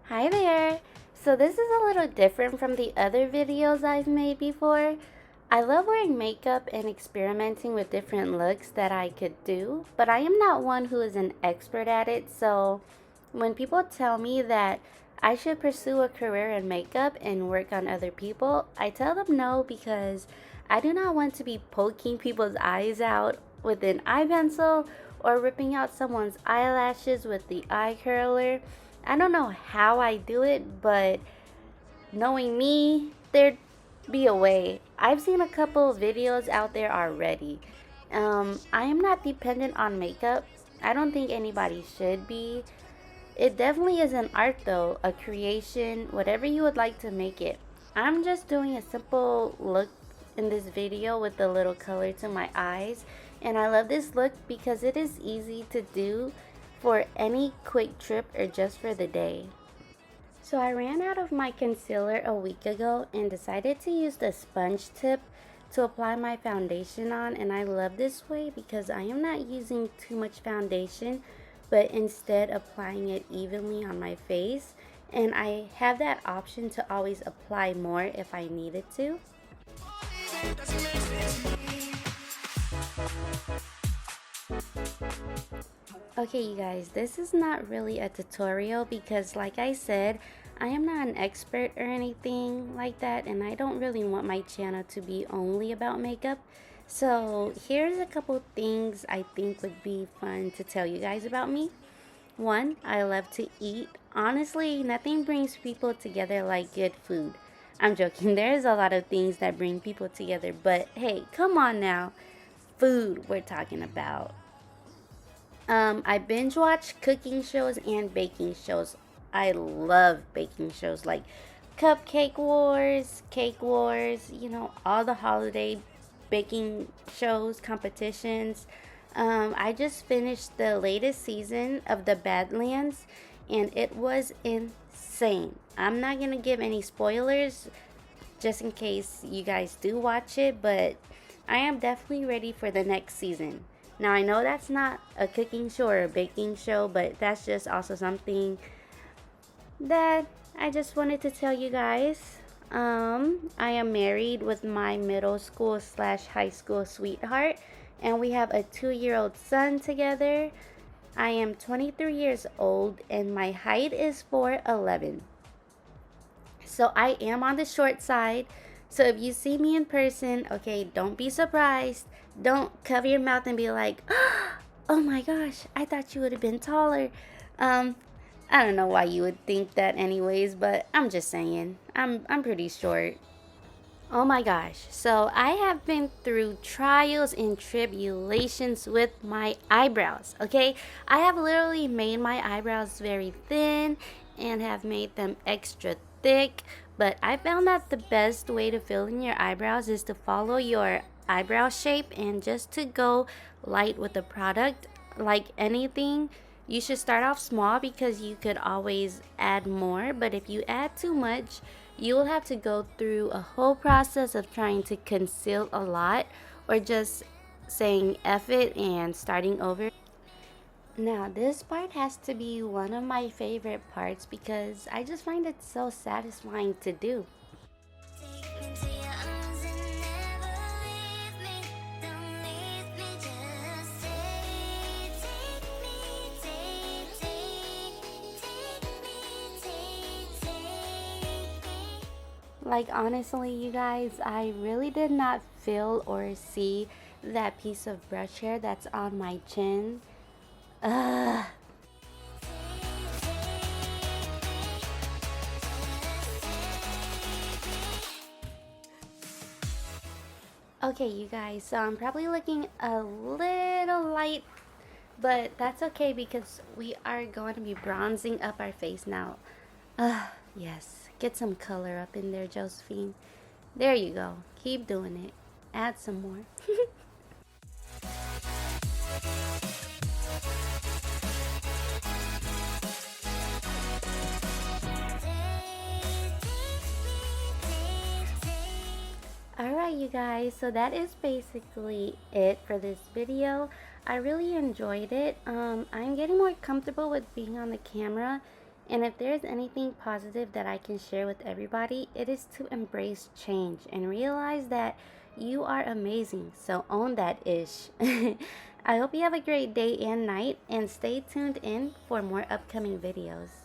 Hi there! So this is a little different from the other videos I've made before. I love wearing makeup and experimenting with different looks that I could do, but I am not one who is an expert at it, so when people tell me that I should pursue a career in makeup and work on other people, I tell them no because I do not want to be poking people's eyes out with an eye pencil or ripping out someone's eyelashes with the eye curler. I don't know how I do it, but knowing me, there'd be a way. I've seen a couple of videos out there already. I am not dependent on makeup. I don't think anybody should be. It definitely is an art though, a creation, whatever you would like to make it. I'm just doing a simple look in this video with a little color to my eyes, and I love this look because it is easy to do for any quick trip or just for the day. So I ran out of my concealer a week ago and decided to use the sponge tip to apply my foundation on, and I love this way because I am not using too much foundation but instead applying it evenly on my face, and I have that option to always apply more if I needed to. Okay, you guys, this is not really a tutorial because, like I said, I am not an expert or anything like that, and I don't really want my channel to be only about makeup. So, here's a couple things I think would be fun to tell you guys about me. One, I love to eat. Honestly, nothing brings people together like good food. I'm joking, there's a lot of things that bring people together, but hey, come on now. Food we're talking about. I binge watch cooking shows and baking shows. I love baking shows like Cupcake Wars, Cake Wars, all the holiday baking shows, competitions. I just finished the latest season of the Badlands and it was insane. I'm not going to give any spoilers just in case you guys do watch it, but I am definitely ready for the next season. Now, I know that's not a cooking show or a baking show, but that's just also something that I just wanted to tell you guys. I am married with my middle school slash high school sweetheart, and we have a 2-year-old son together. I am 23 years old, and my height is 4'11". So I am on the short side. So if you see me in person, okay, don't be surprised. Don't cover your mouth and be like, oh my gosh, I thought you would have been taller. Um, I don't know why you would think that anyways, but I'm just saying. I'm pretty short. Oh my gosh. So I have been through trials and tribulations with my eyebrows, okay? I have literally made my eyebrows very thin and have made them extra thick, but I found that the best way to fill in your eyebrows is to follow your eyebrow shape and just to go light with the product. Like anything, you should start off small because you could always add more, but if you add too much, you will have to go through a whole process of trying to conceal a lot or just saying F it and starting over. Now, this part has to be one of my favorite parts because I just find it so satisfying to do. Like, honestly, you guys, I really did not feel or see that piece of brush hair that's on my chin. Ugh. Okay, you guys, so I'm probably looking a little light, but that's okay because we are going to be bronzing up our face now. Yes, get some color up in there, Josephine. There you go. Keep doing it. Add some more. Alright, you guys, so that is basically it for this video. I really enjoyed it. I'm getting more comfortable with being on the camera, And if there's anything positive that I can share with everybody, it is to embrace change and realize that you are amazing. So own that ish. I hope you have a great day and night, and stay tuned in for more upcoming videos.